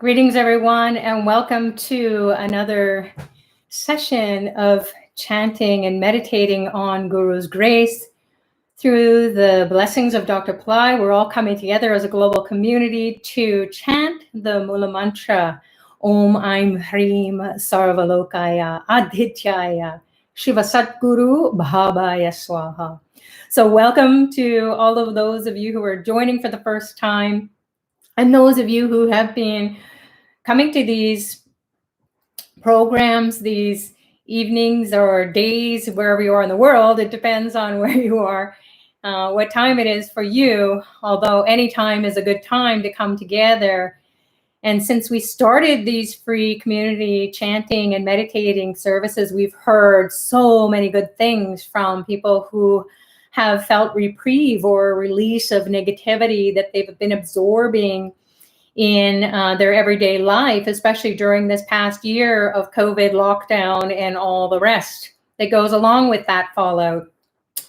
Greetings, everyone, and welcome to another session of chanting and meditating on Guru's grace. Through the blessings of Dr. Pillai, we're all coming together as a global community to chant the Moola mantra, Om Aim HREEM SARVA LOKAYA ADITYAYA SHIVA SATGURU BABAYA SWAHA. So welcome to all of those of you who are joining for the first time, and those of you who have been coming to these programs, these evenings or days, wherever you are in the world. It depends on where you are, what time it is for you, although any time is a good time to come together. And since we started these free community chanting and meditating services, we've heard so many good things from people who have felt reprieve or release of negativity that they've been absorbing in their everyday life, especially during this past year of COVID lockdown and all the rest that goes along with that fallout.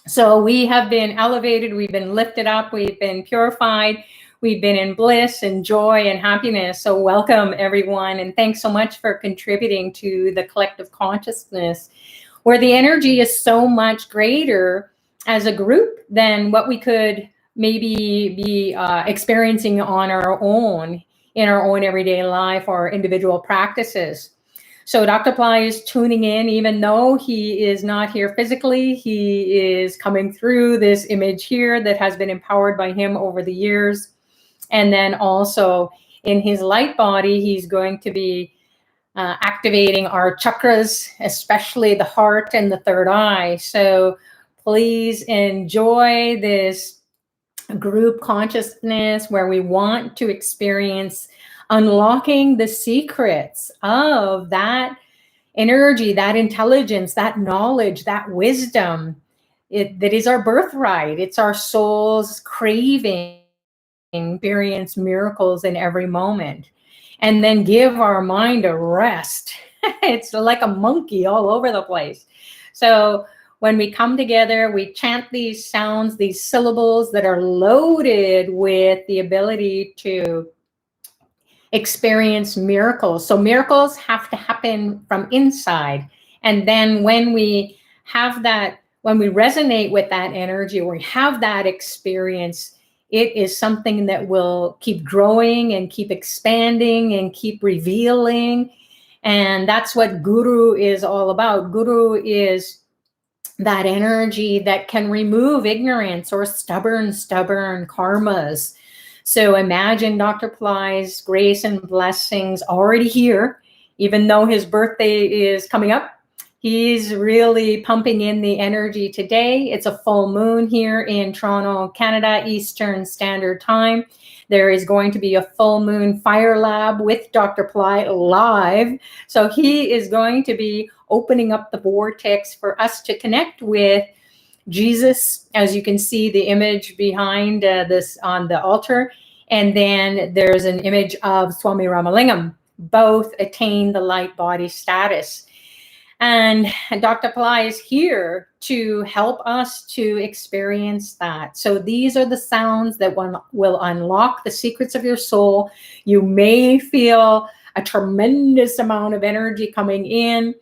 So we have been elevated, we've been lifted up, we've been purified, we've been in bliss and joy and happiness. So welcome, everyone, and thanks so much for contributing to the collective consciousness, where the energy is so much greater as a group than what we could maybe be experiencing on our own, in our own everyday life or individual practices. So Dr. Pillai is tuning in, even though he is not here physically. He is coming through this image here that has been empowered by him over the years. And then also in his light body, he's going to be activating our chakras, especially the heart and the third eye. So please enjoy this group consciousness where we want to experience unlocking the secrets of that energy, that intelligence, that knowledge, that wisdom. That is our birthright. It's our soul's craving to experience miracles in every moment, and then give our mind a rest. It's like a monkey all over the place. So when we come together, we chant these sounds, these syllables that are loaded with the ability to experience miracles. So miracles have to happen from inside. And then when we have that, when we resonate with that energy, or we have that experience, it is something that will keep growing and keep expanding and keep revealing. And that's what Guru is all about. Guru is that energy that can remove ignorance or stubborn karmas. So imagine Dr. Pillai's grace and blessings already here, even though his birthday is coming up. He's really pumping in the energy today. It's a full moon here in Toronto, Canada, Eastern Standard Time. There is going to be a full moon fire lab with Dr. Pillai live. So he is going to be opening up the vortex for us to connect with Jesus, as you can see the image behind this on the altar. And then there's an image of Swami Ramalingam. Both attain the light body status. And Dr. Pillai is here to help us to experience that. So these are the sounds that will unlock the secrets of your soul. You may feel a tremendous amount of energy coming in,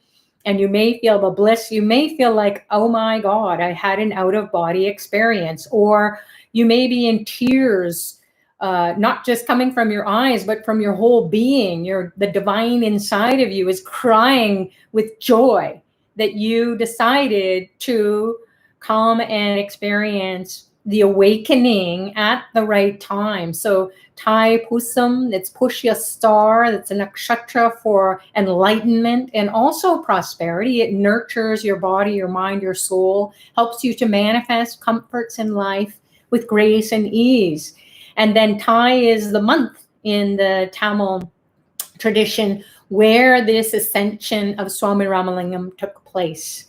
and you may feel the bliss. You may feel like, oh my God, I had an out-of-body experience. Or you may be in tears, not just coming from your eyes, but from your whole being. The divine inside of you is crying with joy that you decided to come and experience the awakening at the right time. So Thai Pusam, it's Pushya star, that's a nakshatra for enlightenment and also prosperity. It nurtures your body, your mind, your soul, helps you to manifest comforts in life with grace and ease. And then Thai is the month in the Tamil tradition where this ascension of Swami Ramalingam took place.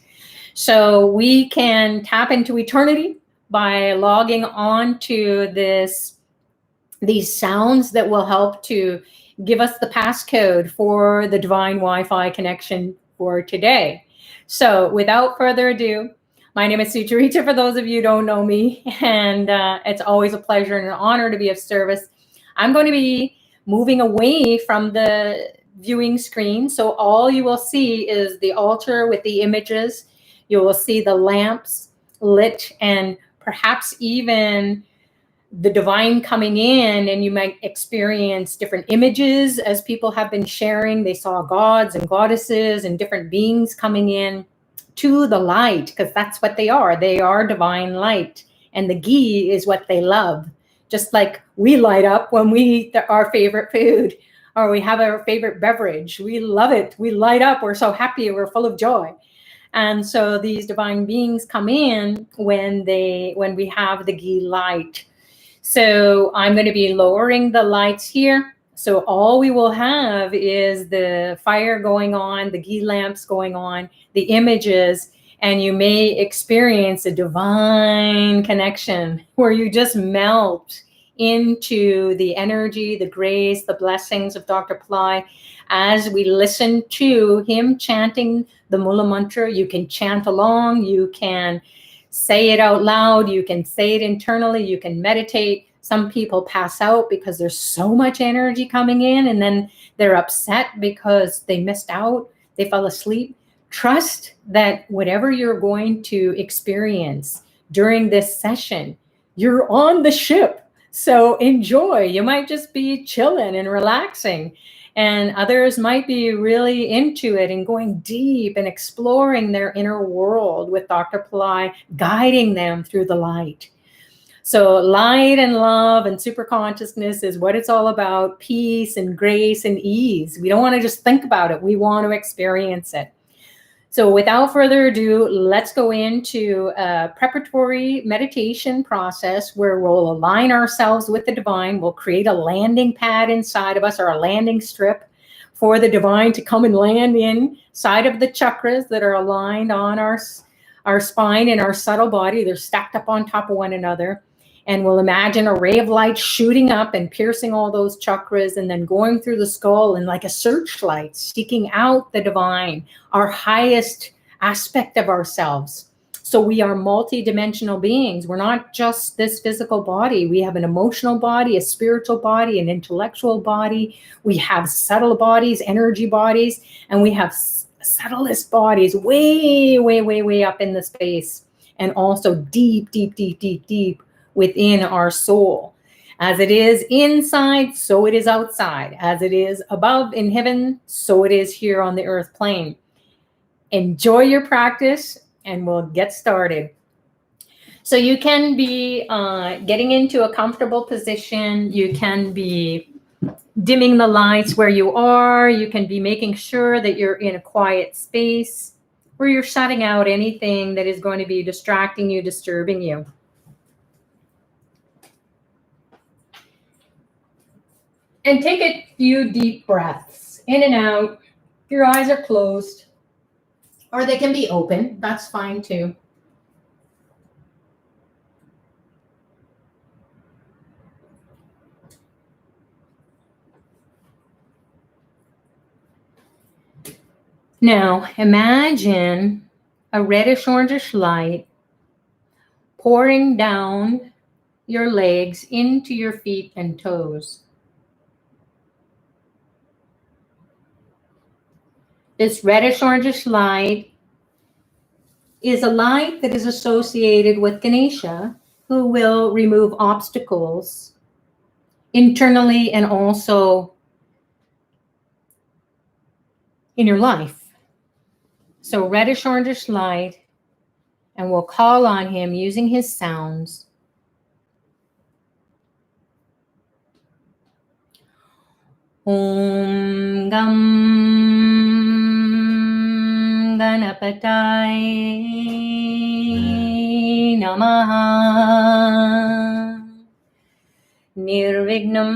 So we can tap into eternity by logging on to these sounds that will help to give us the passcode for the divine Wi-Fi connection for today. So without further ado, my name is Sucharita, for those of you who don't know me, and it's always a pleasure and an honor to be of service. I'm going to be moving away from the viewing screen. So all you will see is the altar with the images. You will see the lamps lit, and perhaps even the divine coming in, and you might experience different images as people have been sharing. They saw gods and goddesses and different beings coming in to the light, because that's what they are. They are divine light, and the ghee is what they love. Just like we light up when we eat our favorite food or we have our favorite beverage. We love it. We light up. We're so happy. We're full of joy. And so these divine beings come in when we have the ghee light. So I'm going to be lowering the lights here. So all we will have is the fire going on, the ghee lamps going on, the images, and you may experience a divine connection where you just melt into the energy, the grace, the blessings of Dr. Pillai as we listen to him chanting the Moola mantra. You can chant along, you can say it out loud, you can say it internally, you can meditate. Some people pass out because there's so much energy coming in, and then they're upset because they missed out, they fell asleep. Trust that whatever you're going to experience during this session, you're on the ship. So enjoy. You might just be chilling and relaxing, and others might be really into it and going deep and exploring their inner world with Dr. Pillai, guiding them through the light. So light and love and super consciousness is what it's all about. Peace and grace and ease. We don't want to just think about it. We want to experience it. So without further ado, let's go into a preparatory meditation process where we'll align ourselves with the divine. We'll create a landing pad inside of us, or a landing strip for the divine to come and land inside of the chakras that are aligned on our spine and our subtle body. They're stacked up on top of one another. And we'll imagine a ray of light shooting up and piercing all those chakras, and then going through the skull and like a searchlight, seeking out the divine, our highest aspect of ourselves. So we are multidimensional beings. We're not just this physical body. We have an emotional body, a spiritual body, an intellectual body. We have subtle bodies, energy bodies, and we have subtlest bodies way, way, way, way up in the space, and also deep, deep, deep, deep, deep within our soul. As it is inside, so it is outside. As it is above in heaven, so it is here on the earth plane. Enjoy your practice, and we'll get started. So you can be getting into a comfortable position. You can be dimming the lights where you are. You can be making sure that you're in a quiet space where you're shutting out anything that is going to be distracting you, disturbing you. And take a few deep breaths in and out. Your eyes are closed, or they can be open. That's fine too. Now, imagine a reddish orangish light pouring down your legs into your feet and toes. This reddish orangish light is a light that is associated with Ganesha, who will remove obstacles internally and also in your life. So reddish orangish light, and we'll call on him using his sounds. Om Gam Ganapataye Namaha Nirvignam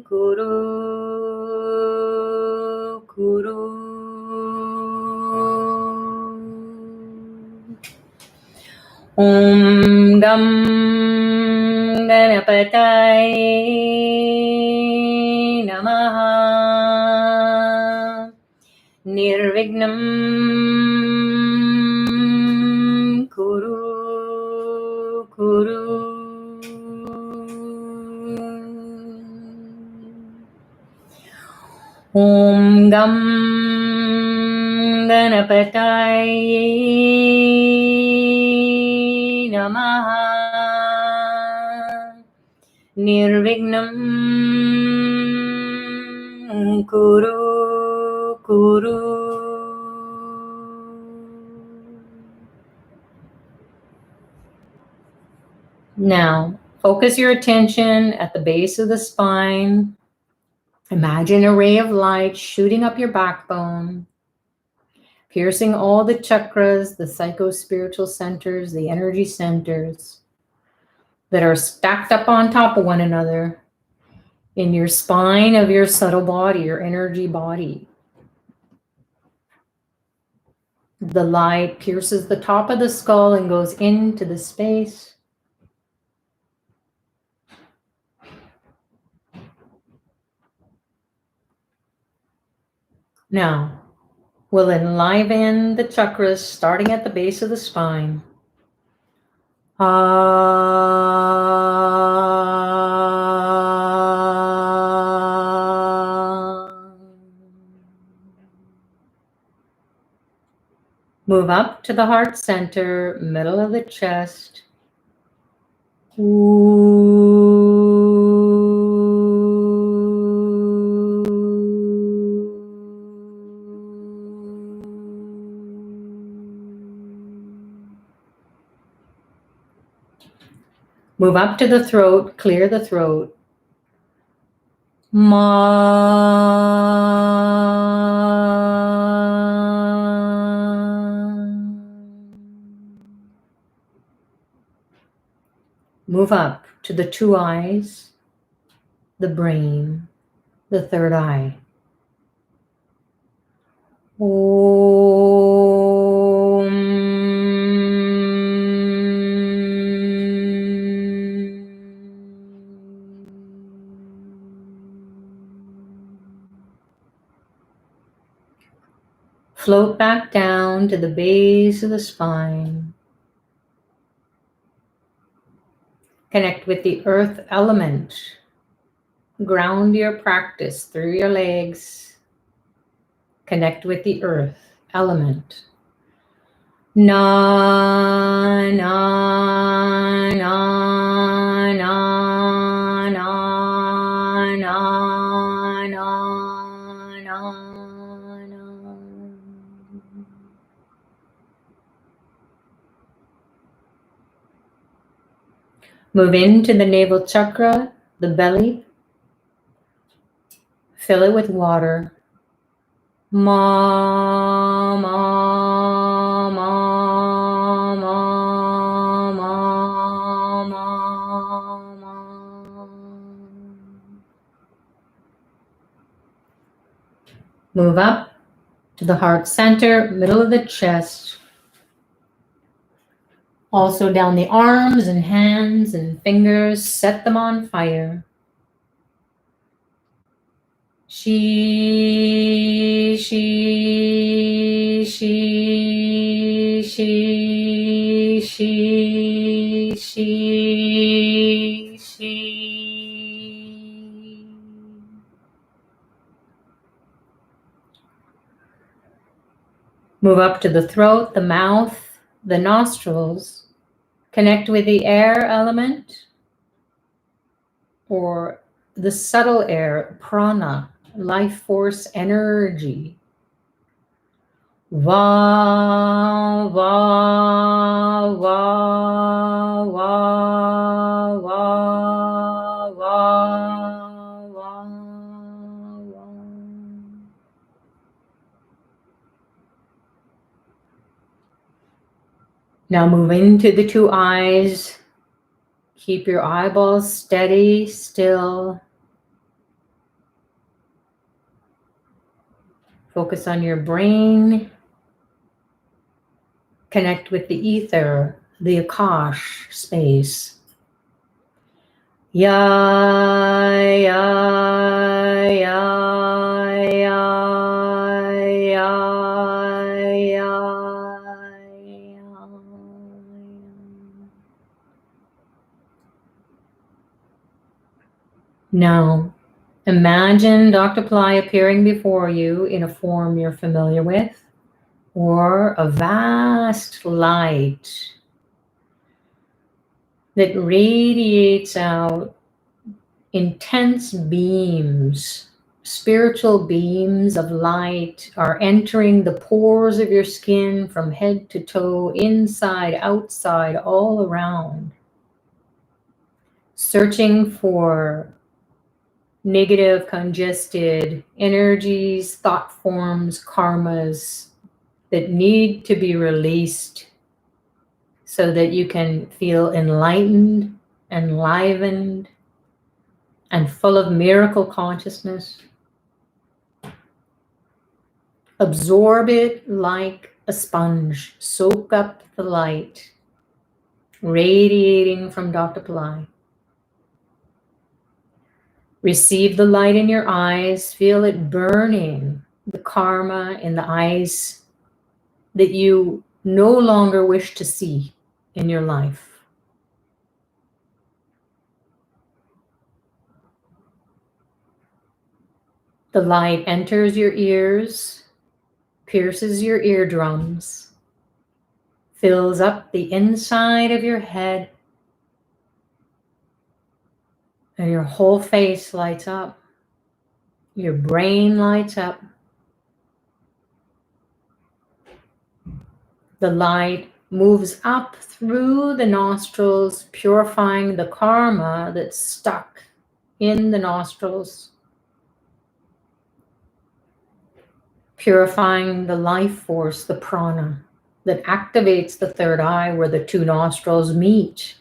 Kuru Kuru Om Gam Ganapataye Namaha Nirvignam Kuru Kuru Gam Ganapataye Namaha Nirvignam Kuru Kuru. Now, focus your attention at the base of the spine. Imagine a ray of light shooting up your backbone, piercing all the chakras, the psycho-spiritual centers, the energy centers that are stacked up on top of one another in your spine of your subtle body, your energy body. The light pierces the top of the skull and goes into the space. Now, we'll enliven the chakras starting at the base of the spine. Move up to the heart center, middle of the chest. Move up to the throat, clear the throat. Move up to the two eyes, the brain, the third eye. Float back down to the base of the spine. Connect with the earth element. Ground your practice through your legs. Connect with the earth element. Na, na, na, na, na, na, na, na. Move into the navel chakra, the belly. Fill it with water. Ma, ma, ma, ma, ma, ma, ma. Move up to the heart center, middle of the chest. Also down the arms and hands and fingers, set them on fire. She, she, she, she, she, she, she. Move up to the throat, the mouth, the nostrils. Connect with the air element or the subtle air, prana, life force energy. Va, va, va, va, va, va, va, va. Now move into the two eyes. Keep your eyeballs steady, still. Focus on your brain. Connect with the ether, the Akash space. Ya, ya, ya, ya, ya, ya, ya. Now, Imagine Dr. Pillai appearing before you in a form you're familiar with, or a vast light that radiates out intense beams. Spiritual beams of light are entering the pores of your skin from head to toe, inside, outside, all around, searching for negative, congested energies, thought forms, karmas that need to be released so that you can feel enlightened, enlivened, and full of miracle consciousness. Absorb it like a sponge. Soak up the light radiating from Dr. Pillai. Receive the light in your eyes. Feel it burning the karma in the eyes that you no longer wish to see in your life. The light enters your ears, pierces your eardrums, fills up the inside of your head, and your whole face lights up. Your brain lights up. The light moves up through the nostrils, purifying the karma that's stuck in the nostrils, purifying the life force, the prana, that activates the third eye where the two nostrils meet.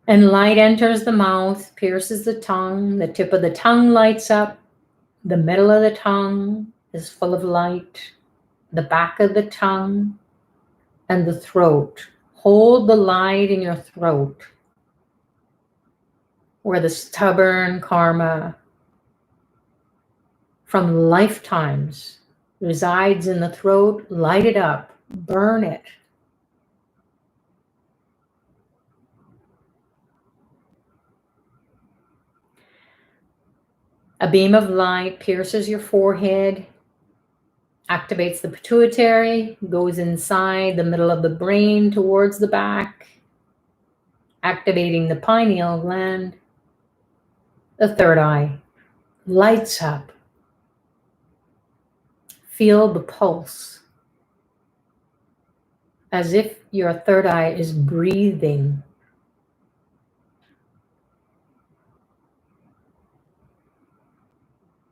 And light enters the mouth, pierces the tongue, the tip of the tongue lights up, the middle of the tongue is full of light, the back of the tongue, and the throat. Hold the light in your throat, where the stubborn karma from lifetimes resides in the throat. Light it up, burn it. A beam of light pierces your forehead, activates the pituitary, goes inside the middle of the brain towards the back, activating the pineal gland. The third eye lights up. Feel the pulse, as if your third eye is breathing.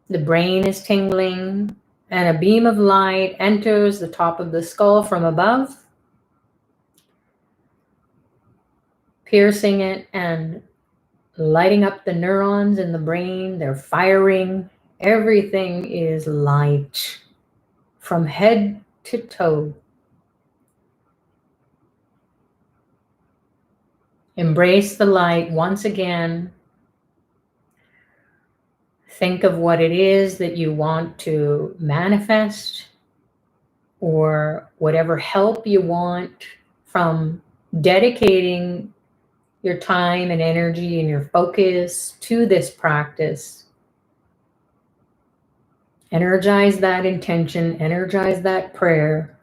The brain is tingling, and a beam of light enters the top of the skull from above, piercing it and lighting up the neurons in the brain. They're firing. Everything is light from head to toe. Embrace the light once again. Think of what it is that you want to manifest, or whatever help you want from dedicating your time and energy and your focus to this practice. Energize that intention, energize that prayer,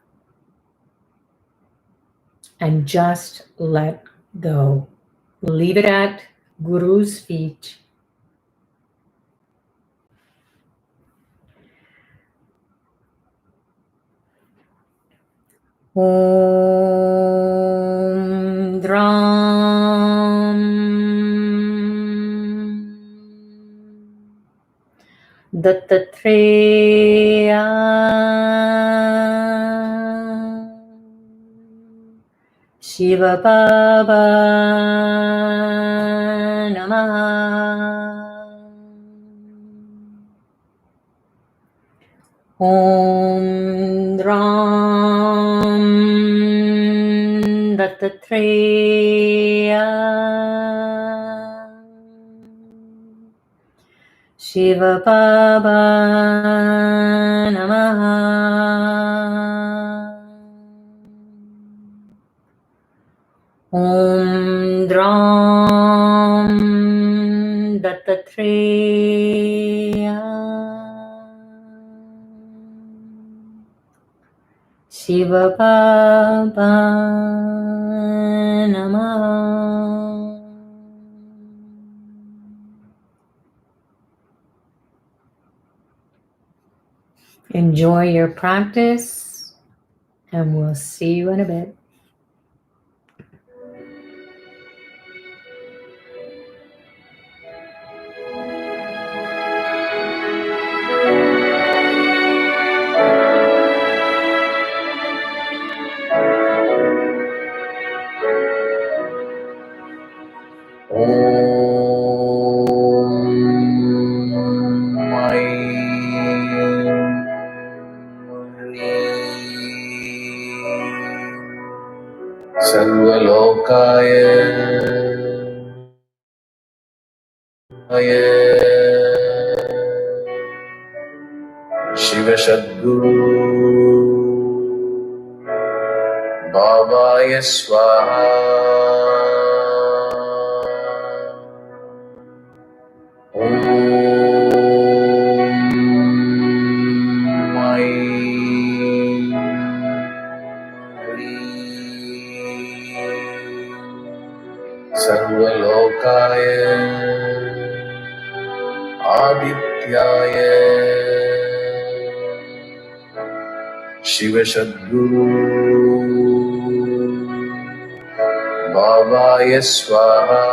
and just let go. Leave it at Guru's feet. Om Dram Dattatreya Shiva Baba Namaha. Om Dram Dattatreya Shiva Baba Namaha. Om Dram Dattatreya Shiva Baba Namah. Enjoy your practice, and we'll see you in a bit. SARVA LOKAYA SHIVA SATGURU BABAYA SWAHA SARVA LOKAYA ADITYAYA SHIVA SATGURU BABAYA SWAHA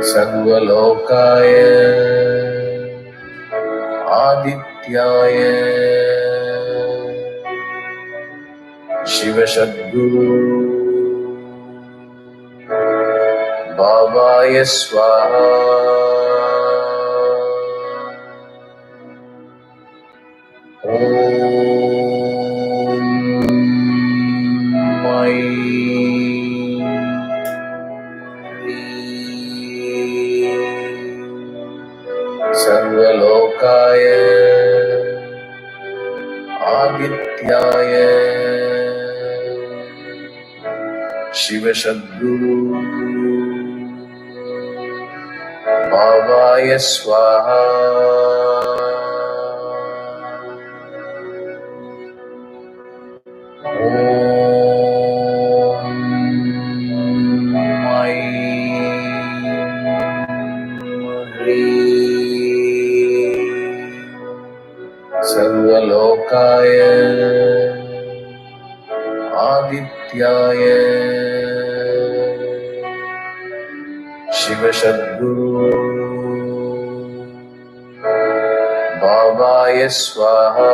SARVA LOKAYA ADITYAYA SHIVA SATGURU BABAYA SWAHA SARVA LOKAYA ADITYAYA SHIVA SATGURU BABAYA SWAHA SARVA LOKAYA ADITYAYA SHIVA SATGURU BABAYA SWAHA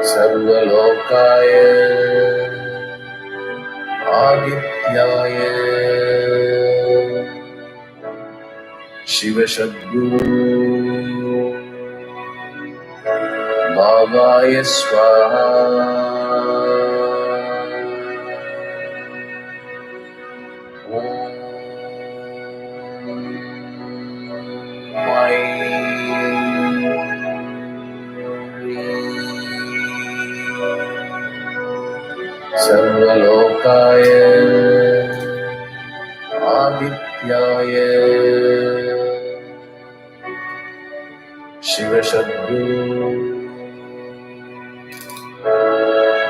SARVA LOKAYA ADITYAYA SHIVA SATGURU BABAYA SWAHA SARVA LOKAYA ADITYAYA SHIVA SATGURU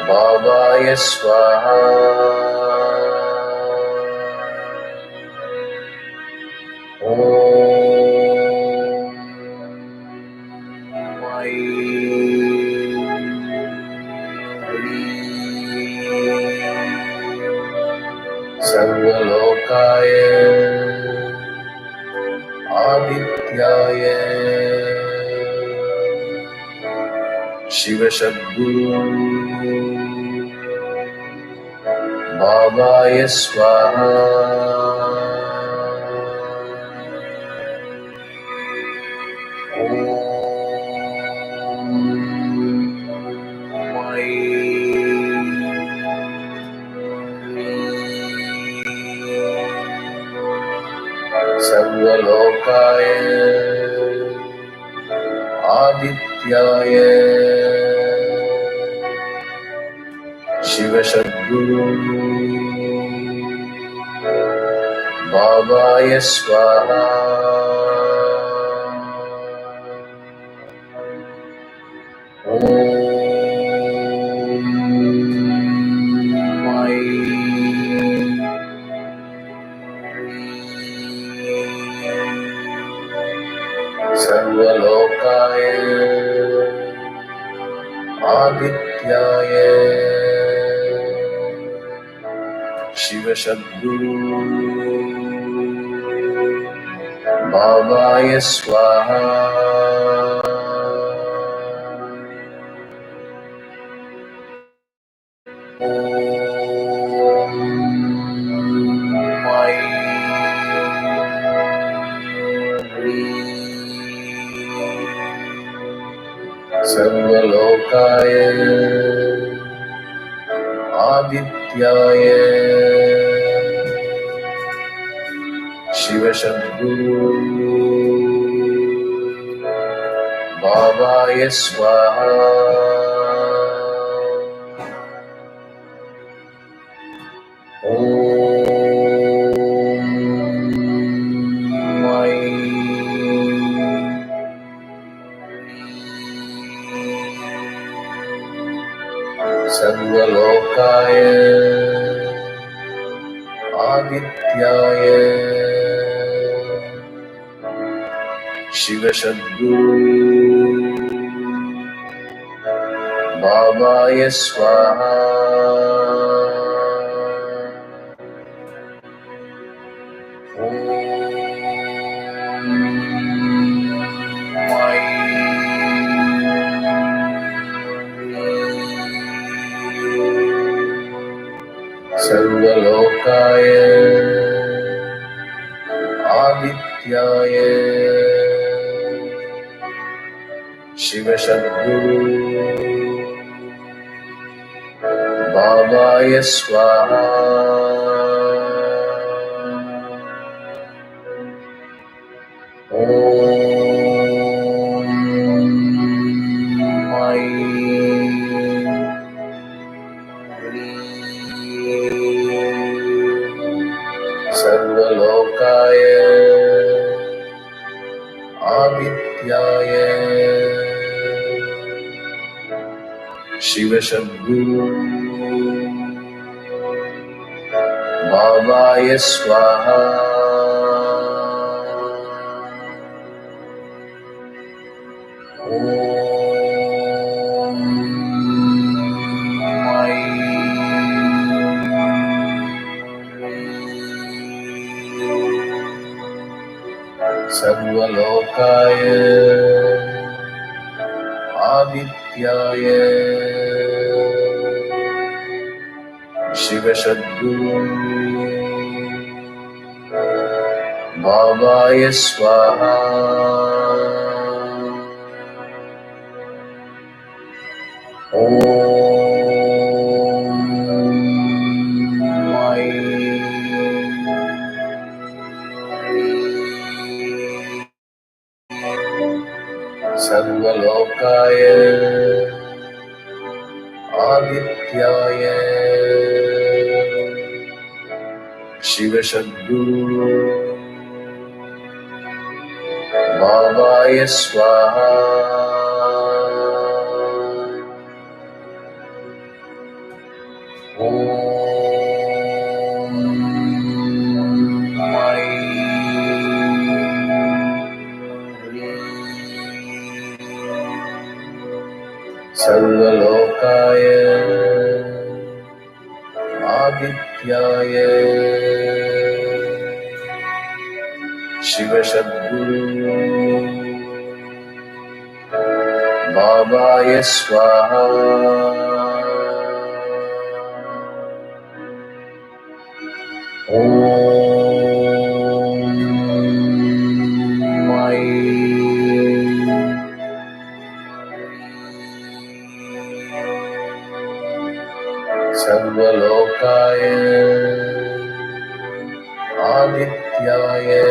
BABAYA SWAHA SARVA LOKAYA ADITYAYA SHIVA SATGURU Babaya Swaha. SARVA LOKAYA ADITYAYA SHIVA SATGURU BABAYA SWAHA. SARVA LOKAYA ADITYAYA SHIVA SATGURU BABAYA SWAHA. SARVA LOKAYA ADITYAYA SHIVA SATGURU BABAYA SWAHA. SARVA LOKAYA ADITYAYA SHIVA SATGURU BABAYA SWAHA. SARVA LOKAYA ADITYAYA SHIVA SATGURU BABAYA SWAHA. SARVA LOKAYA ADITYAYA SHIVA SATGURU BABAYA SWAHA. SARVA LOKAYA ADITYAYA SHIVA SATGURU BABAYA SWAHA. SARVA LOKAYA ADITYAYA SHIVA SATGURU BABAYA SWAHA. SARVA LOKAYA ADITYAYA SHIVA SATGURU BABAYA SWAHA. Om Mai Sarva Lokaya Adityaya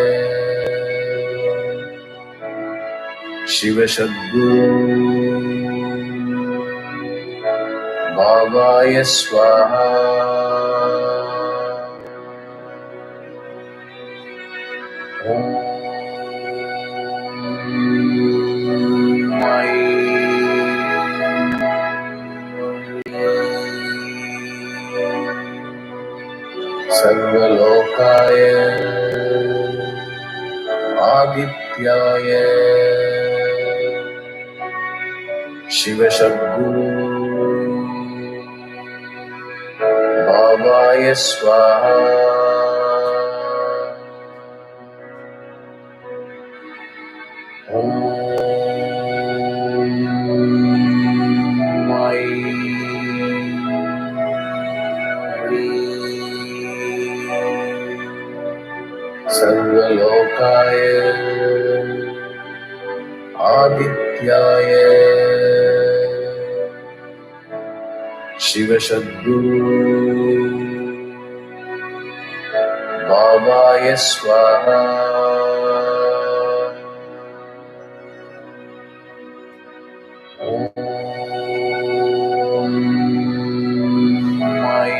Shiva SATGURU Babaya Swaha Om Mai Sarva Lokaya Adityaya Shiva SATGURU Babaya Swaha Om Mai Sarva Lokaya Adityaya Shiva SATGURU Babaya Swaha Om Mai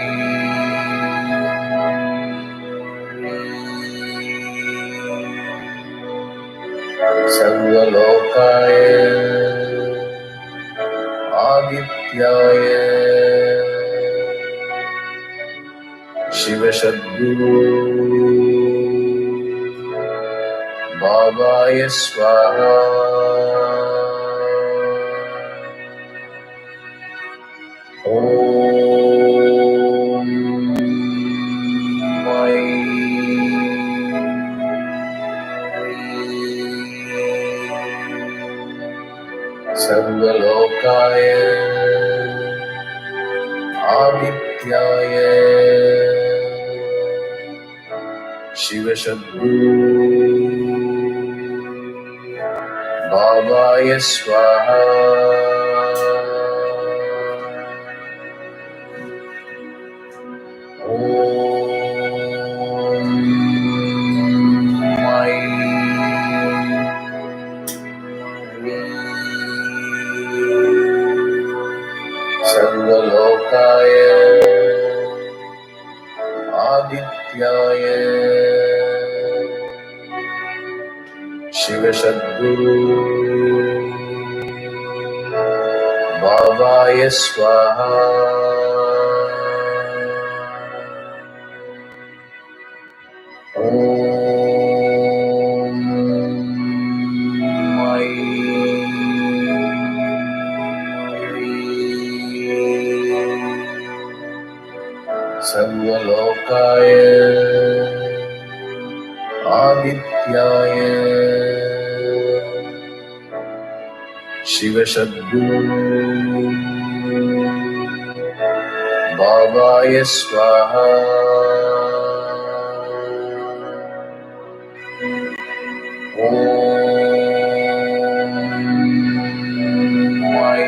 Sarva Lokaya Adityaya Shiva SATGURU Babaya Swaha Om Mai Sarva Lokaya Adityaya Shiva SATGURU Babaya Swaha Om Mai Sarva Lokaya Adityaya Shiva SATGURU Babaya Swaha Om Mai Sarva Lokaya Adityaya Shiva SATGURU Babaya Swaha Om Mai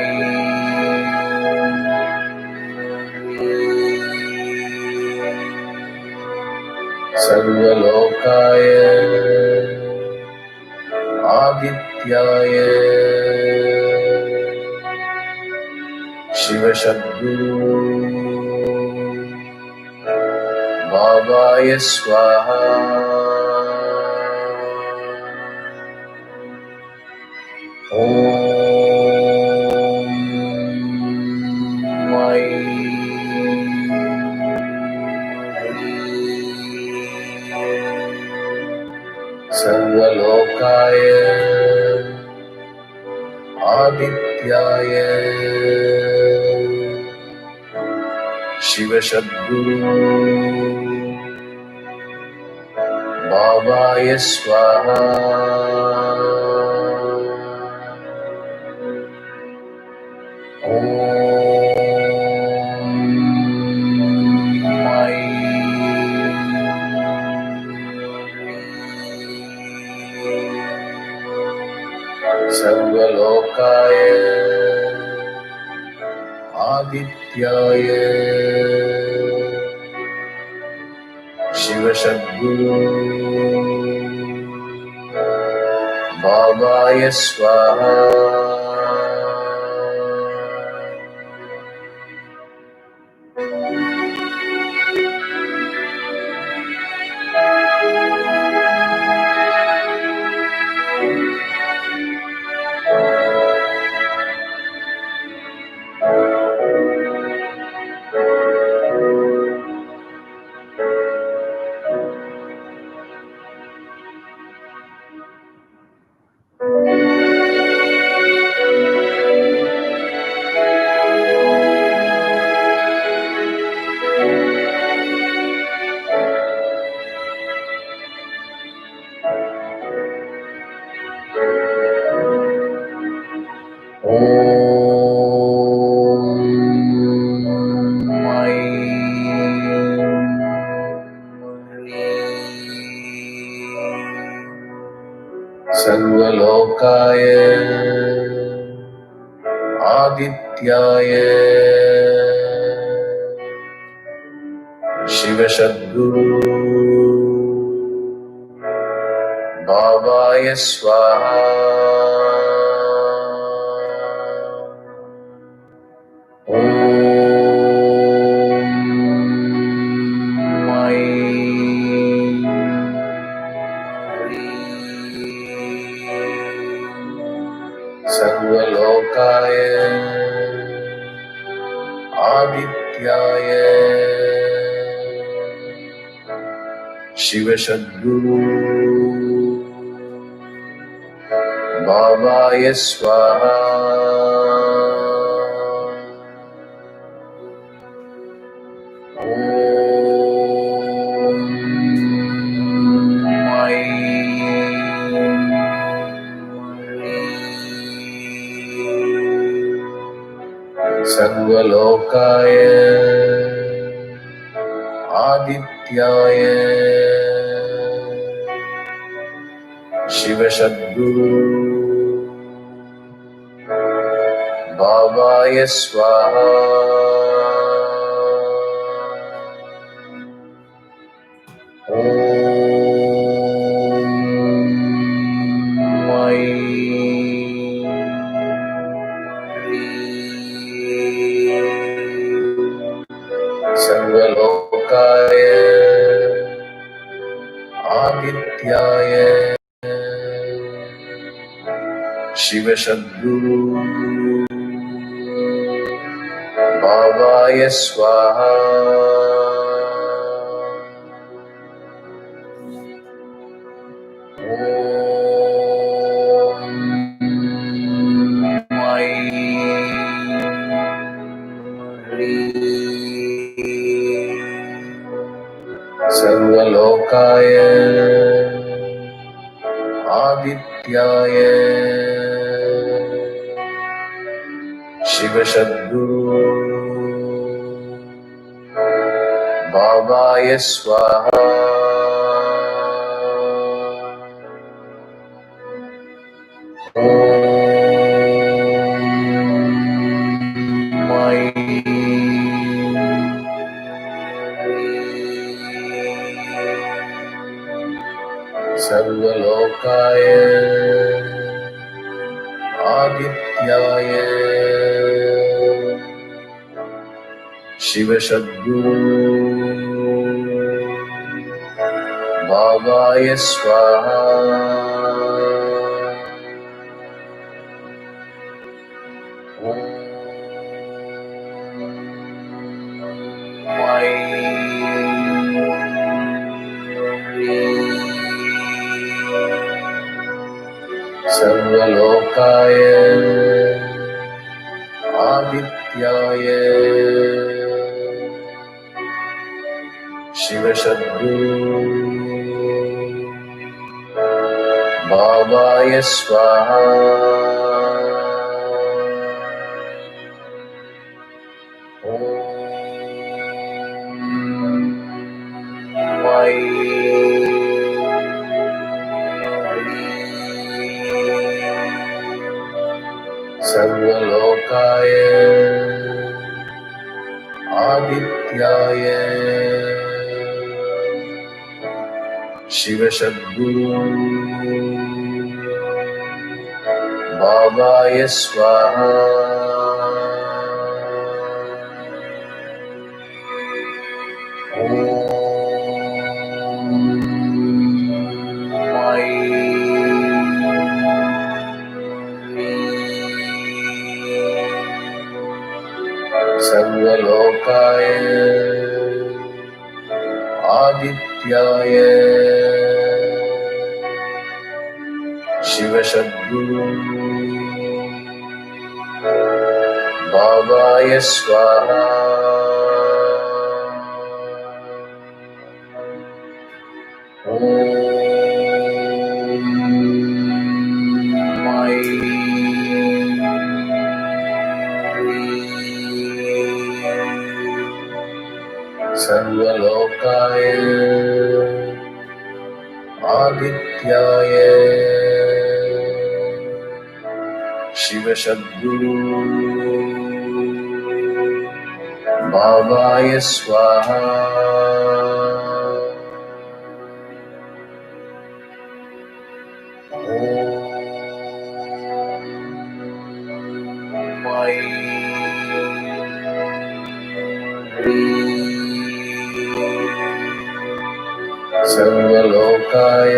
Sarva Lokaya Adityaya Shiva SATGURU Babaya Swaha Om Mai Sarva Lokaya Adityaya Shiva SATGURU Babaya Swaha Om Mai सर्वलोकाय आदित्याय शिव सद्गुरु बाबाय स्वाहा सर्वलोकाय आदित्याय शिव सद्गुरु बाबाय स्वाहा सर्वलोकाय आदित्याय शिव सद्गुरु बाबाय स्वाहा सर्वलोकाय आदित्याय शिव सद्गुरु बाबाय स्वाहा सर्वलोकाय आदित्याय शिव सद्गुरु बाबाय स्वाहा सर्वलोकाय आदित्याय शिव सद्गुरु बाबाय स्वाहा सर्वलोकाय आदित्याय शिव सद्गुरु बाबाय स्वाहा सर्वलोकाय आदित्याय शिव सद्गुरु बाबाय स्वाहा सर्वलोकाय आदित्याय शिव सद्गुरु बाबाय स्वाहा सर्वलोकाय आदित्याय शिव सद्गुरु बाबाय स्वाहा सर्वलोकाय आदित्याय शिव सद्गुरु बाबाय स्वाहा सर्वलोकाय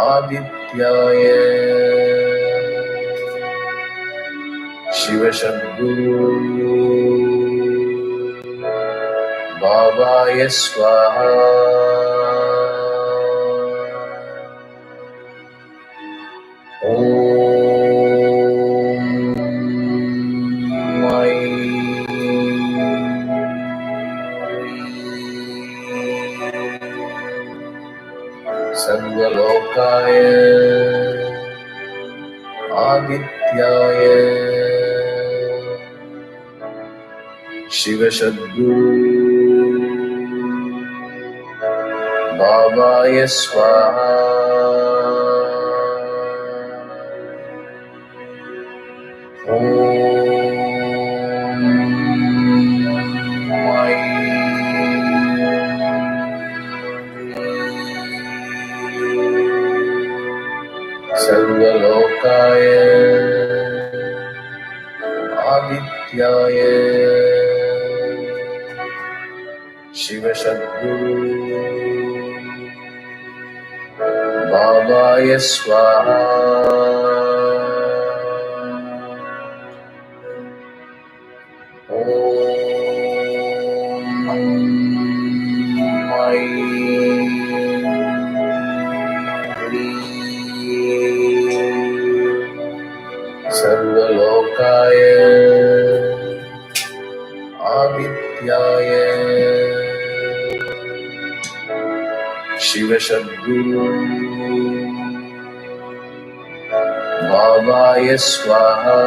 आदित्याय शिव सद्गुरु बाबाय स्वाहा सर्वलोकाय आदित्याय शिव सद्गुरु बाबाय स्वाहा सर्वलोकाय आदित्याय शिव सद्गुरु बाबाय स्वाहा सर्वलोकाय आदित्याय शिव सद्गुरु बाबाय स्वाहा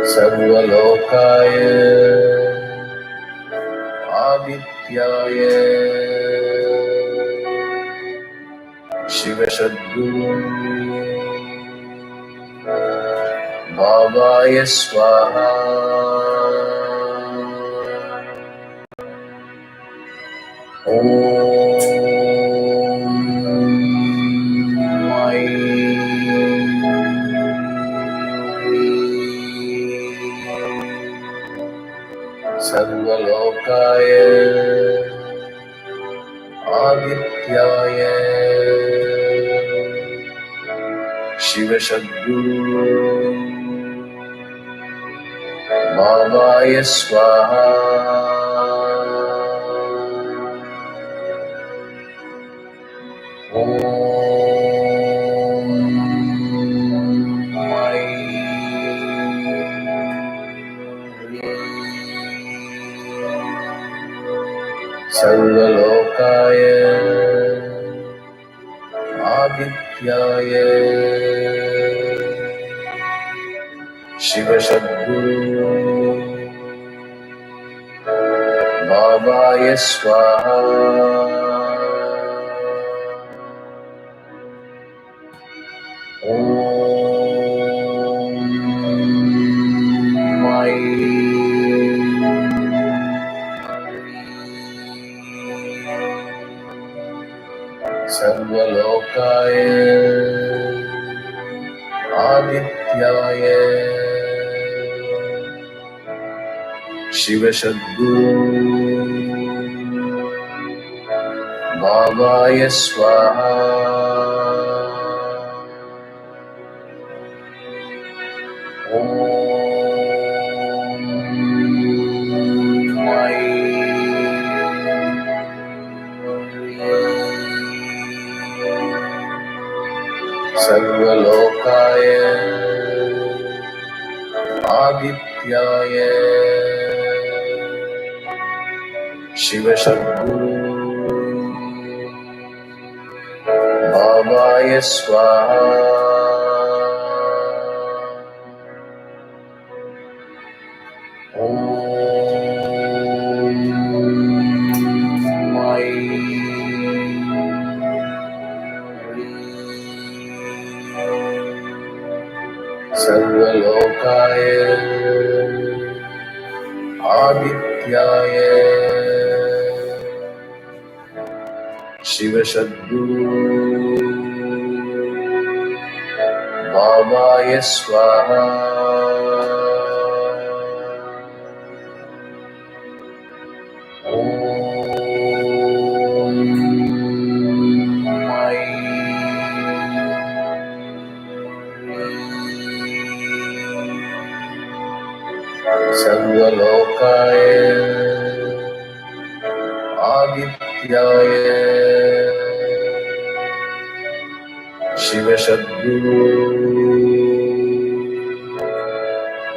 सर्वलोकाय आदित्याय शिव सद्गुरु बाबाय स्वाहा सर्वलोकाय आदित्याय शिव सद्गुरु बाबाय स्वाहा सर्वलोकाय ADITYAYA Shiva SATGURU BABAYA SWAHA SARVA LOKAYA ADITYAYA Shiva SATGURU BABAYA SWAHA SARVA LOKAYA ADITYAYA Shiva SATGURU BABAYA SWAHA SARVA LOKAYA ADITYAYA Shiva SATGURU BABAYA SWAHA SARVA LOKAYA ADITYAYA Shiva SATGURU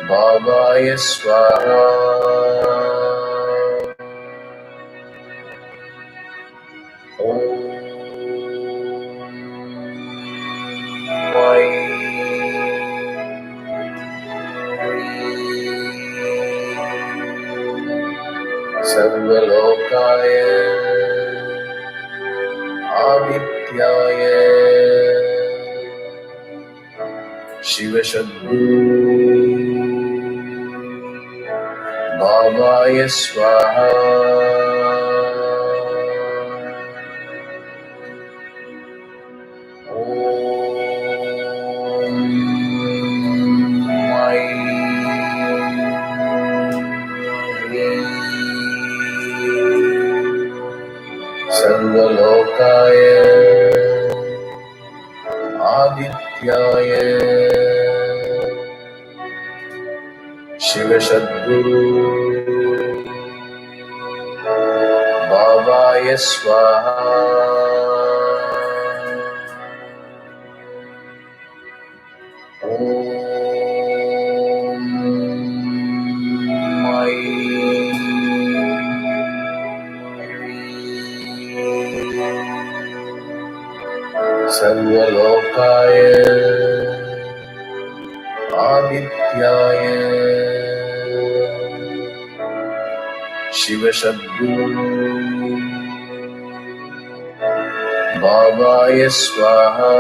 BABAYA SWAHA SARVA LOKAYA ADITYAYA Shiva SATGURU BABAYA SWAHA SARVA LOKAYA ADITYAYA Shiva SATGURU BABAYA SWAHA SARVA LOKAYA ADITYAYA Shiva SATGURU BABAYA SWAHA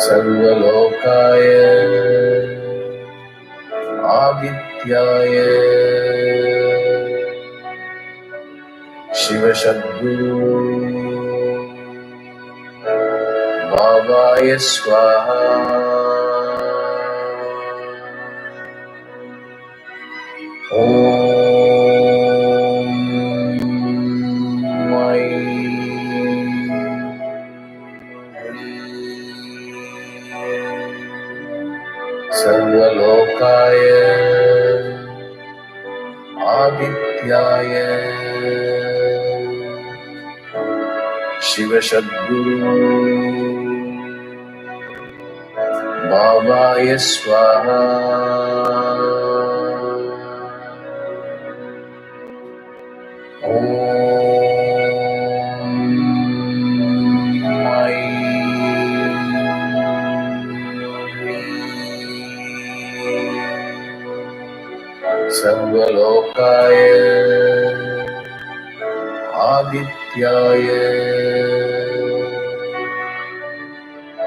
SARVA LOKAYA ADITYAYA Shiva SATGURU BABAYA SWAHA SARVA LOKAYA ADITYAYA Shiva SATGURU BABAYA SWAHA SARVA LOKAYA ADITYAYA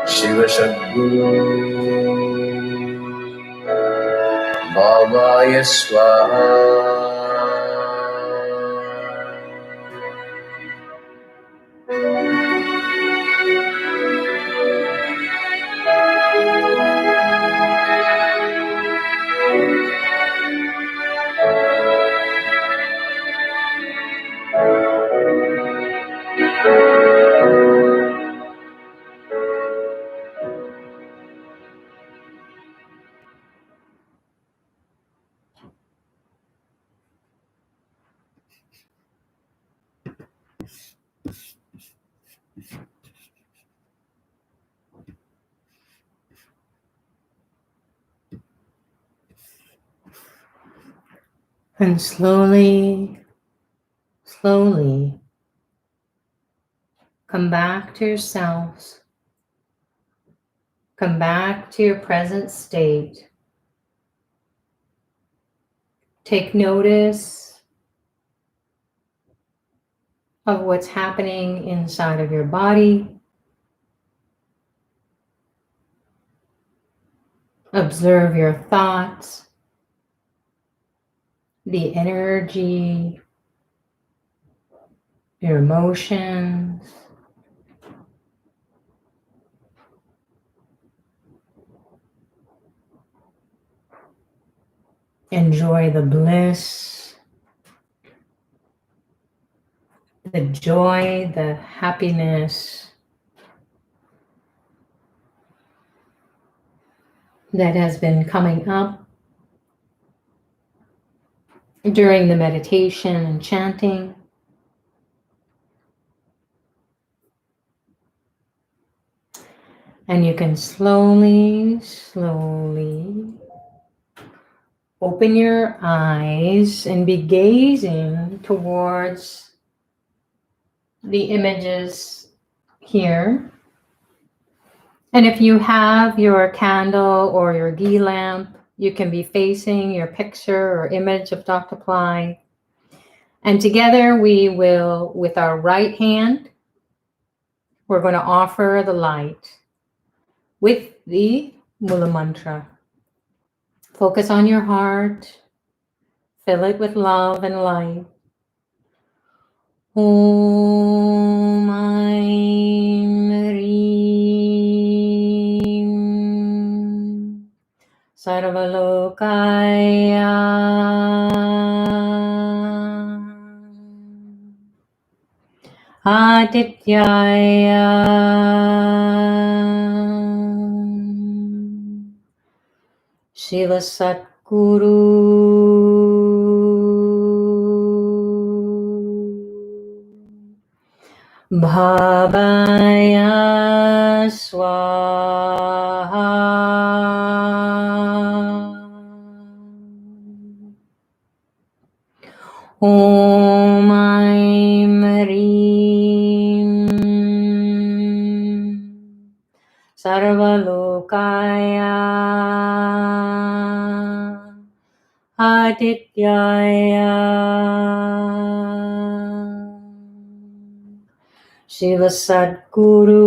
Shiva SATGURU BABAYA SWAHA And slowly, slowly come back to yourselves. Come back to your present state. Take notice of what's happening inside of your body. Observe your thoughts, the energy, your emotions. Enjoy the bliss, the joy, the happiness that has been coming up during the meditation and chanting. And you can slowly, slowly open your eyes and be gazing towards the images here. And if you have your candle or your ghee lamp, you can be facing your picture or image of Dr. Pillai. And together we will, with our right hand, we're going to offer the light with the Moola mantra. Focus on your heart. Fill it with love and light. Om HREEM SARVA LOKAYA ADITYAYA SHIVA SATGURU BABAYA SWAHA Om HREEM SARVA LOKAYA ADITYAYA SHIVA SATGURU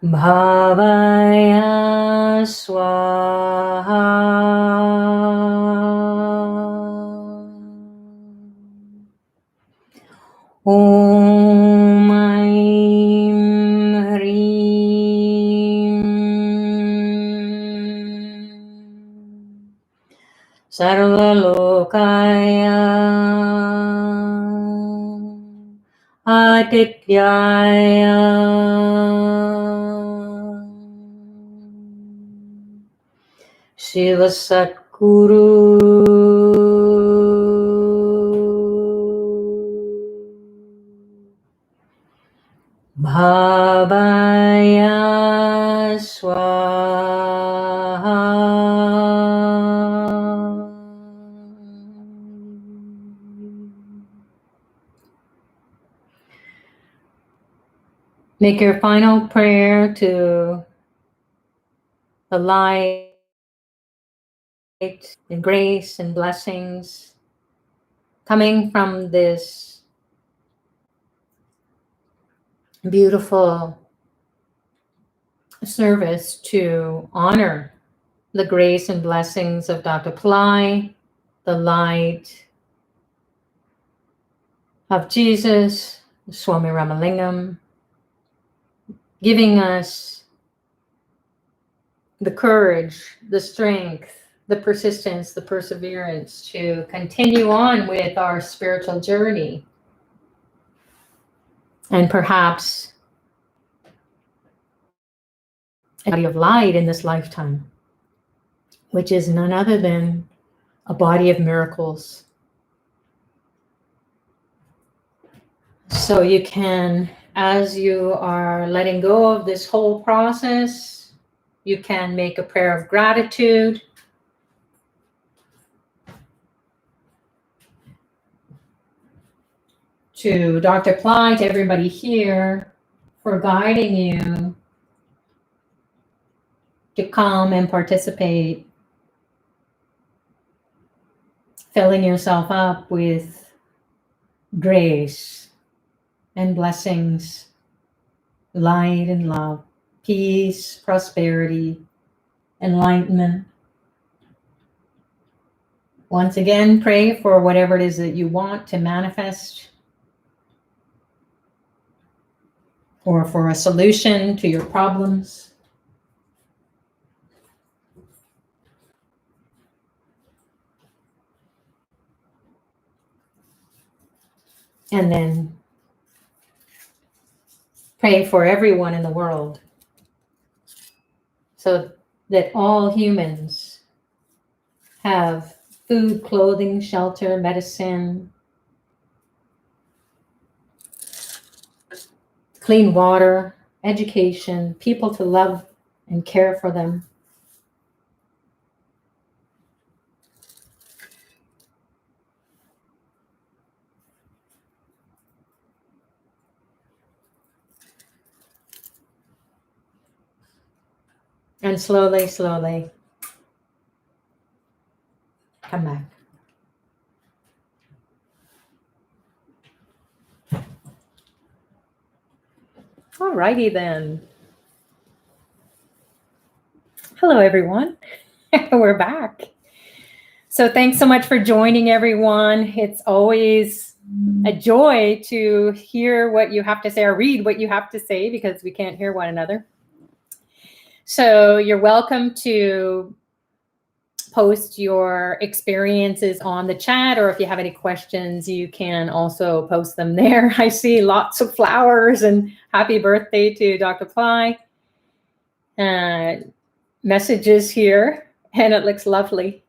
BABAYA SWAHA Om HREEM SARVA LOKAYA ADITYAYA SHIVA SATGURU Babaya Swaha. Make your final prayer to the light and grace and blessings coming from this beautiful service to honor the grace and blessings of Dr. Pillai, the light of Jesus, Swami Ramalingam, giving us the courage, the strength, the persistence, the perseverance to continue on with our spiritual journey. And perhaps a body of light in this lifetime, which is none other than a body of miracles. So you can, as you are letting go of this whole process, you can make a prayer of gratitude to Dr. Pillai, to everybody here, for guiding you to come and participate, filling yourself up with grace and blessings, light and love, peace, prosperity, enlightenment. Once again, pray for whatever it is that you want to manifest, or for a solution to your problems. And then pray for everyone in the world so that all humans have food, clothing, shelter, medicine, clean water, education, people to love and care for them. And slowly, slowly come back. Alrighty then. Hello, everyone. We're back. So thanks so much for joining, everyone. It's always a joy to hear what you have to say or read what you have to say, because we can't hear one another. So you're welcome to post your experiences on the chat, or if you have any questions, you can also post them there. I see lots of flowers and happy birthday to Dr. Pillai. Messages here, and it looks lovely.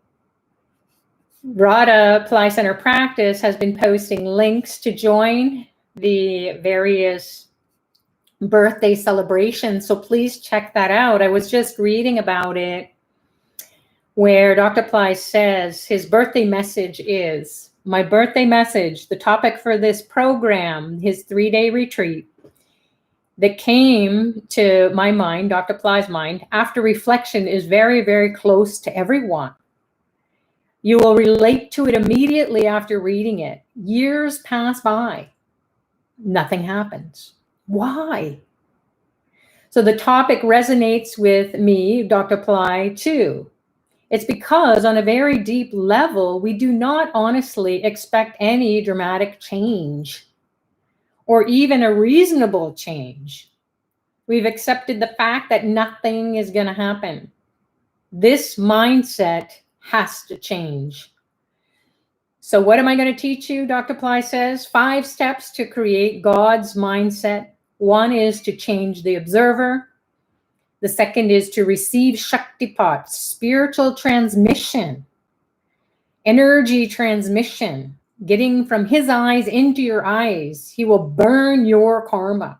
Radha Pillai Center Practice has been posting links to join the various birthday celebrations, so please check that out. I was just reading about it, where Dr. Pillai says his birthday message is, my birthday message, the topic for this program, his 3-day retreat, that came to my mind, Dr. Pillai's mind, after reflection is very, very close to everyone. You will relate to it immediately after reading it. Years pass by, nothing happens. Why? So the topic resonates with me, Dr. Pillai, too. It's because on a very deep level, we do not honestly expect any dramatic change or even a reasonable change. We've accepted the fact that nothing is going to happen. This mindset has to change. So what am I going to teach you? Dr. Pillai says 5 steps to create God's mindset. 1 is to change the observer. The 2nd is to receive Shaktipat, spiritual transmission, energy transmission, getting from his eyes into your eyes. He will burn your karma.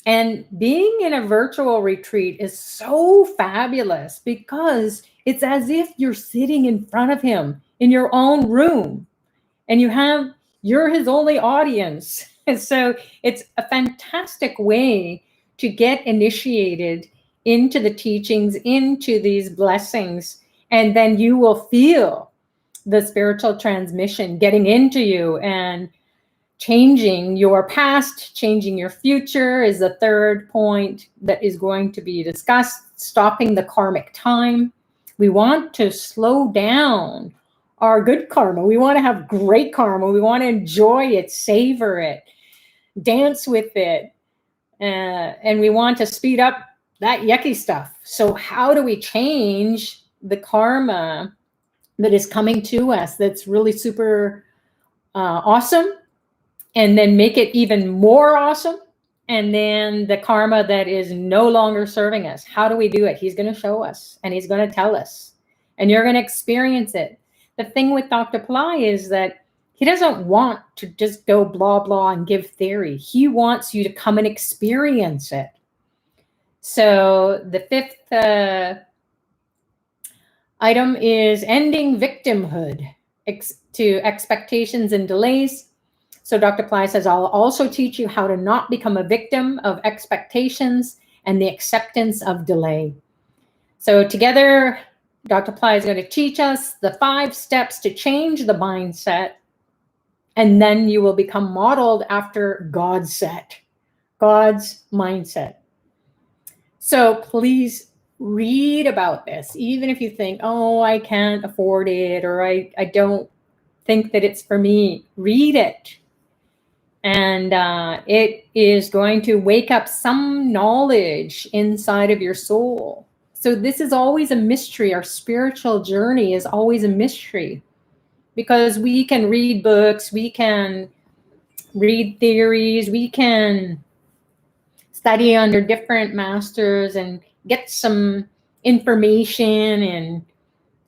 And being in a virtual retreat is so fabulous because it's as if you're sitting in front of him in your own room and you're his only audience. And so it's a fantastic way to get initiated into the teachings, into these blessings, and then you will feel the spiritual transmission getting into you and changing your past, changing your future is the third point that is going to be discussed. Stopping the karmic time. We want to slow down our good karma. We want to have great karma. We want to enjoy it, savor it, dance with it. And we want to speed up that yucky stuff. So how do we change the karma that is coming to us that's really super awesome, and then make it even more awesome? And then the karma that is no longer serving us. How do we do it? He's going to show us and he's going to tell us and you're going to experience it. The thing with Dr. Pillai is that he doesn't want to just go blah, blah and give theory. He wants you to come and experience it. So the fifth item is ending victimhood to expectations and delays. So Dr. Pillai says, I'll also teach you how to not become a victim of expectations and the acceptance of delay. So together, Dr. Pillai is going to teach us the 5 steps to change the mindset, and then you will become modeled after God's mindset. So please read about this, even if you think, oh, I can't afford it, or I don't think that it's for me. Read it. And it is going to wake up some knowledge inside of your soul. So this is always a mystery. Our spiritual journey is always a mystery because we can read books, we can read theories, we can study under different masters and get some information and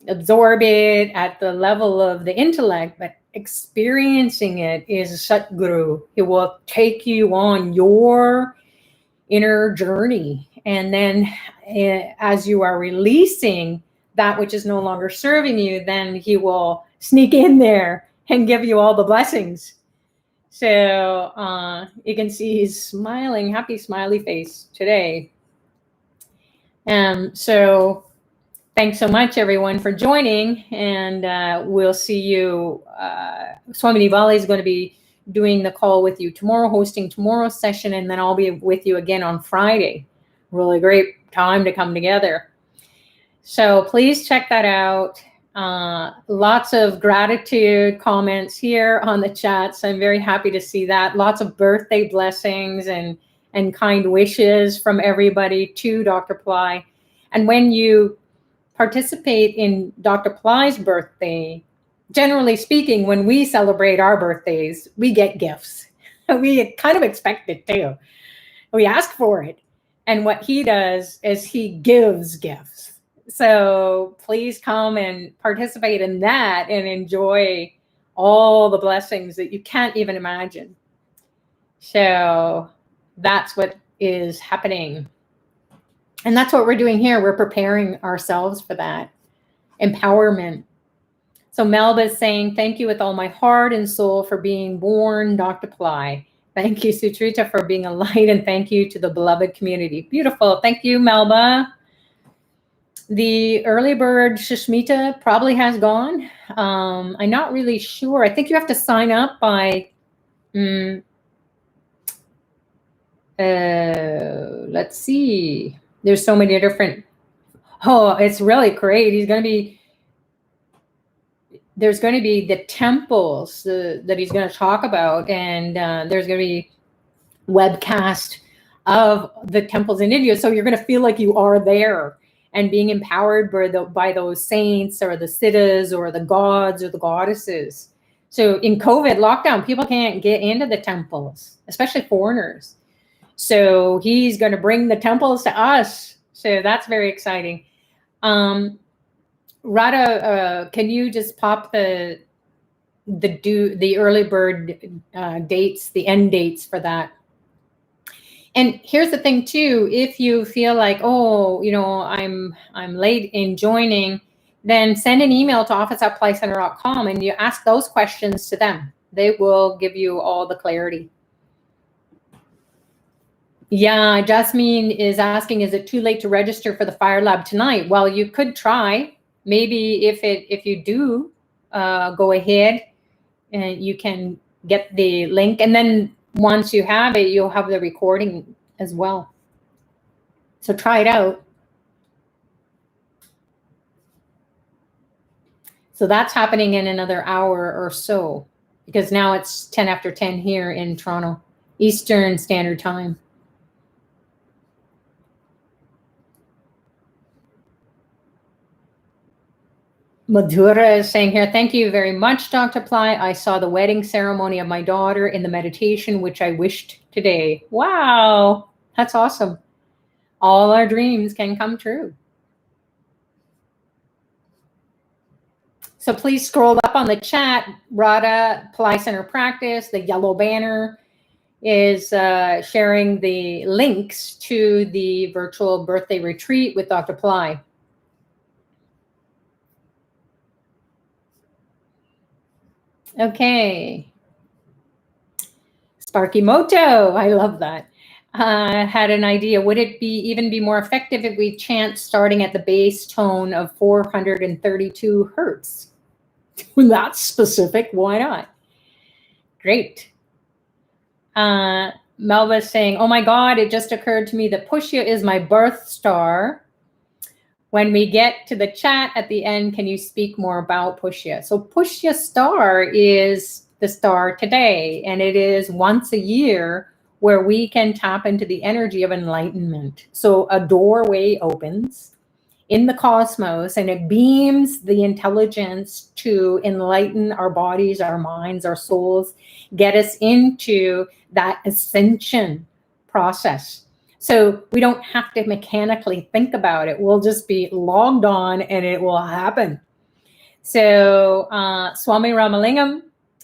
absorb it at the level of the intellect, but experiencing it is SATGURU. It will take you on your inner journey. And then as you are releasing that which is no longer serving you, then he will sneak in there and give you all the blessings. So you can see he's smiling, happy smiley face today. So thanks so much, everyone, for joining, and we'll see you. Swami Nivali is going to be doing the call with you tomorrow, hosting tomorrow's session, and then I'll be with you again on Friday. Really great time to come together. So please check that out. Lots of gratitude comments here on the chat, so I'm very happy to see that. Lots of birthday blessings and kind wishes from everybody to Dr. Pillai. And when you participate in Dr. Pillai's birthday, generally speaking, when we celebrate our birthdays, we get gifts. We kind of expect it too. We ask for it. And what he does is he gives gifts. So please come and participate in that and enjoy all the blessings that you can't even imagine. So that's what is happening. And that's what we're doing here. We're preparing ourselves for that empowerment. So Melba is saying, thank you with all my heart and soul for being born, Dr. Pillai. Thank you, Sutrita, for being a light, and thank you to the beloved community. Beautiful. Thank you, Melba. The early bird Shishmita probably has gone. I'm not really sure. I think you have to sign up by, let's see. There's so many different, it's really great. There's going to be the temples that he's going to talk about, and there's going to be webcast of the temples in India. So you're going to feel like you are there and being empowered by those saints or the siddhas or the gods or the goddesses. So in COVID lockdown, people can't get into the temples, especially foreigners. So he's going to bring the temples to us. So that's very exciting. Radha, can you just pop the early bird dates, the end dates for that? And here's the thing too, if you feel like, oh, I'm late in joining, then send an email to office@playcenter.com and you ask those questions to them. They will give you all the clarity. Yeah, Jasmine is asking, is it too late to register for the Fire Lab tonight? Well, you could try. Maybe if you do go ahead and you can get the link, and then once you have it, you'll have the recording as well. So try it out. So that's happening in another hour or so, because now it's 10 after 10 here in Toronto, Eastern Standard Time. Madhura is saying here, thank you very much, Dr. Pillai. I saw the wedding ceremony of my daughter in the meditation, which I wished today. Wow, that's awesome. All our dreams can come true. So please scroll up on the chat. Radha, Pillai Center Practice, the yellow banner is sharing the links to the virtual birthday retreat with Dr. Pillai. Okay. Sparky Moto, I love that. Had an idea. Would it even be more effective if we chant starting at the base tone of 432 hertz? That's specific. Why not? Great. Melva's saying, oh my God, it just occurred to me that Pushya is my birth star. When we get to the chat at the end, can you speak more about Pushya? So Pushya star is the star today, and it is once a year where we can tap into the energy of enlightenment. So a doorway opens in the cosmos and it beams the intelligence to enlighten our bodies, our minds, our souls, get us into that ascension process. So we don't have to mechanically think about it. We'll just be logged on and it will happen. So Swami Ramalingam,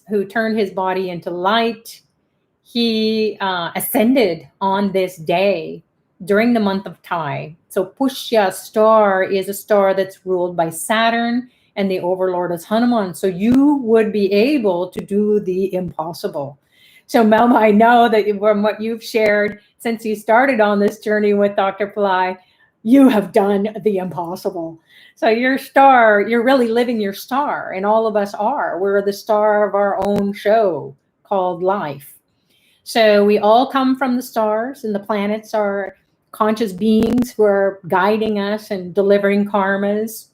who turned his body into light, he ascended on this day during the month of Thai. So Pushya star is a star that's ruled by Saturn and the overlord is Hanuman. So you would be able to do the impossible. So Melma, I know that from what you've shared since you started on this journey with Dr. Pillai, you have done the impossible. So your star, you're really living your star, and all of us are. We're the star of our own show called life. So we all come from the stars, and the planets are conscious beings who are guiding us and delivering karmas,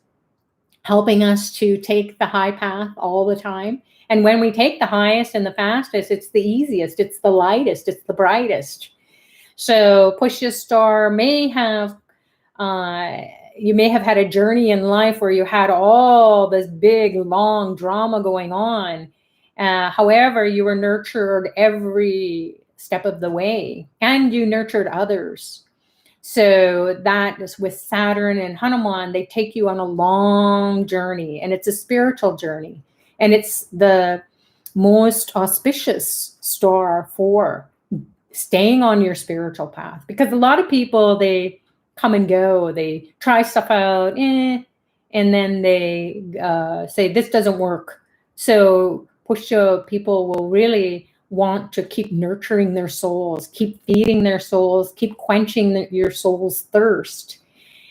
helping us to take the high path all the time. And when we take the highest and the fastest, it's the easiest, it's the lightest, it's the brightest. So Pushya star may have, you may have had a journey in life where you had all this big, long drama going on. However, you were nurtured every step of the way and you nurtured others. So that is with Saturn and Hanuman, they take you on a long journey, and it's a spiritual journey. And it's the most auspicious star for staying on your spiritual path. Because a lot of people, they come and go, they try stuff out, and then they say, this doesn't work. So Pushya people will really want to keep nurturing their souls, keep feeding their souls, keep quenching your soul's thirst.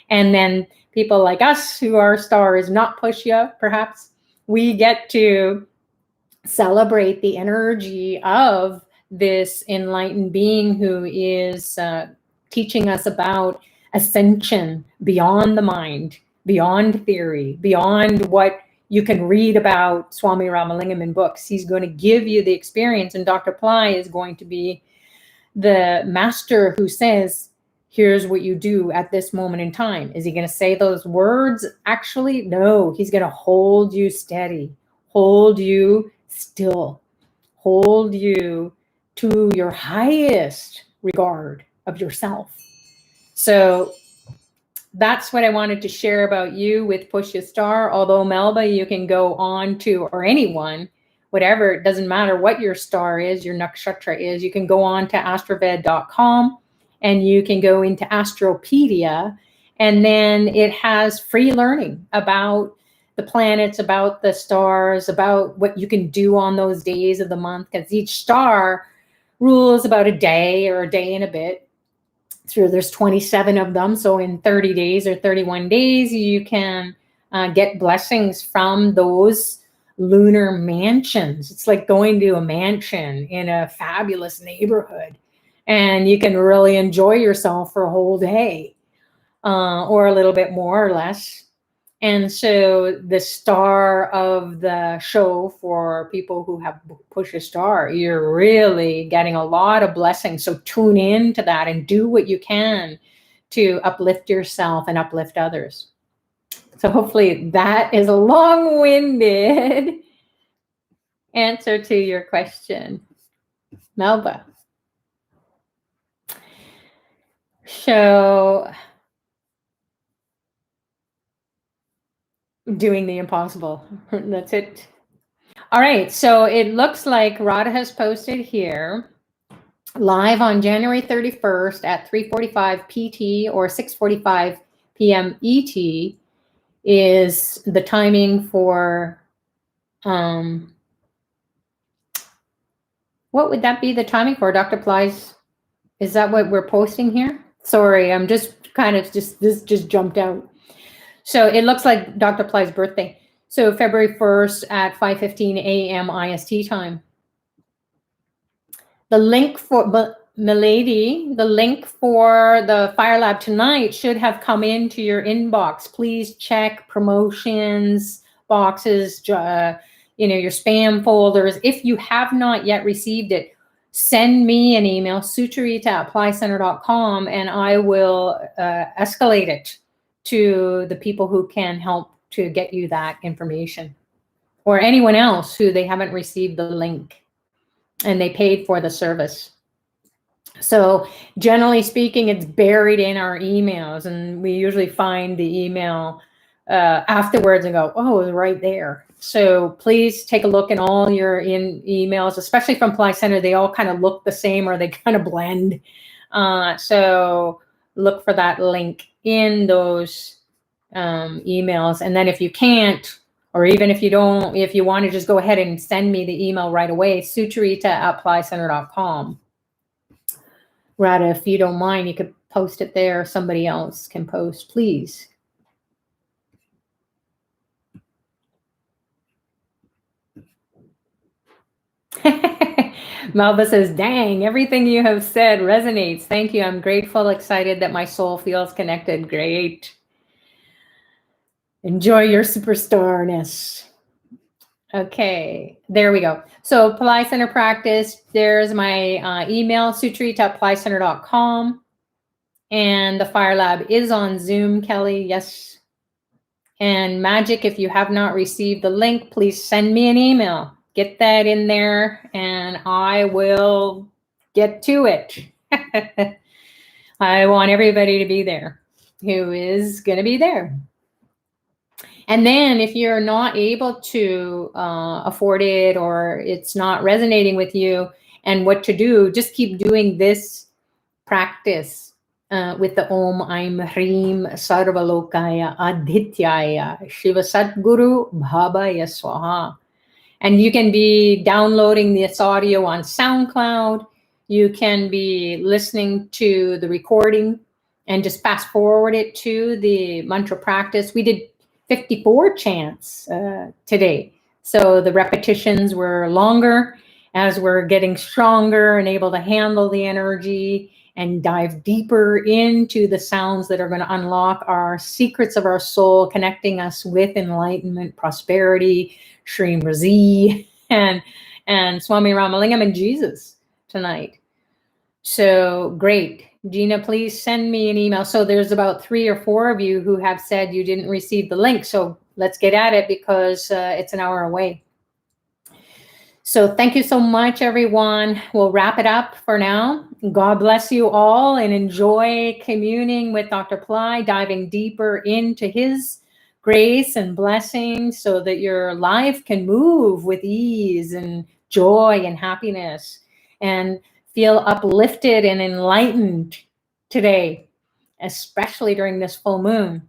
And then people like us, who our star is not Pushya, perhaps, we get to celebrate the energy of this enlightened being who is teaching us about ascension beyond the mind, beyond theory, beyond what you can read about Swami Ramalingam in books. He's going to give you the experience, and Dr. Pillai is going to be the master who says, here's what you do at this moment in time. Is he going to say those words? Actually, no, he's going to hold you steady, hold you still, hold you to your highest regard of yourself. So that's what I wanted to share about you with Pushya Star. Although Melba, you can go on to, or anyone, whatever, it doesn't matter what your star is, your nakshatra is, you can go on to astraved.com and you can go into Astropedia, and then it has free learning about the planets, about the stars, about what you can do on those days of the month, because each star rules about a day or a day and a bit. There's 27 of them, so in 30 days or 31 days, you can get blessings from those lunar mansions. It's like going to a mansion in a fabulous neighborhood, and you can really enjoy yourself for a whole day, or a little bit more or less. And so the star of the show for people who have push a star, you're really getting a lot of blessings. So tune in to that and do what you can to uplift yourself and uplift others. So hopefully that is a long-winded answer to your question, Melba. So doing the impossible. That's it. All right. So it looks like Radha has posted here live on January 31st at 3:45 PT or 6:45 PM ET is the timing for, what would that be the timing for, Dr. Plies? Is that what we're posting here? Sorry, I'm just kind of this just jumped out. So it looks like Dr. Plies' birthday. So February 1st at 5:15 a.m. IST time. The link for, Milady, the link for the Fire Lab tonight should have come into your inbox. Please check promotions boxes, your spam folders. If you have not yet received it, send me an email, sucharita@applycenter.com, and I will escalate it to the people who can help to get you that information, or anyone else who they haven't received the link and they paid for the service. So generally speaking, it's buried in our emails, and we usually find the email afterwards and go, oh, it was right there. So please take a look in all your emails, especially from Pillai Center. They all kind of look the same, or they kind of blend. So look for that link in those emails. And then if you can't, or even if you don't, if you want to just go ahead and send me the email right away, sucharita@applycenter.com. Radha, if you don't mind, you could post it there. Somebody else can post, please. Melba says, dang, everything you have said resonates. Thank you. I'm grateful, excited that my soul feels connected. Great. Enjoy your superstarness. Okay, there we go. So Pillai Center practice, there's my email, sucharita@applycenter.com. And the Fire Lab is on Zoom, Kelly, yes. And Magic, if you have not received the link, please send me an email. Get that in there and I will get to it. I want everybody to be there who is going to be there. And then if you're not able to afford it, or it's not resonating with you and what to do, just keep doing this practice with the Om, Aim, HREEM, SARVA, LOKAYA, ADITYAYA, SHIVA, SATGURU, BABAYA, SWAHA. And you can be downloading this audio on SoundCloud. You can be listening to the recording and just fast forward it to the mantra practice. We did 54 chants today. So the repetitions were longer as we're getting stronger and able to handle the energy and dive deeper into the sounds that are going to unlock our secrets of our soul, connecting us with enlightenment, prosperity, HREEM Razi, and Swami Ramalingam and Jesus tonight. So great. Gina, please send me an email. So there's about 3 or 4 of you who have said you didn't receive the link. So let's get at it, because it's an hour away. So thank you so much, everyone. We'll wrap it up for now. God bless you all, and enjoy communing with Dr. Pillai, diving deeper into his grace and blessings so that your life can move with ease and joy and happiness, and feel uplifted and enlightened today, especially during this full moon.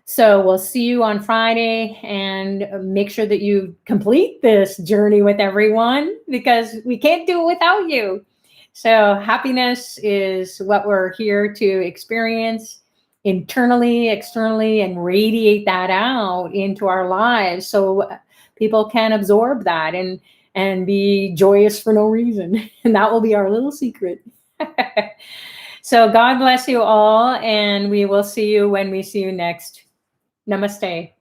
So we'll see you on Friday, and make sure that you complete this journey with everyone, because we can't do it without you. So happiness is what we're here to experience internally, externally, and radiate that out into our lives so people can absorb that and be joyous for no reason. And that will be our little secret. So God bless you all, and we will see you when we see you next. Namaste.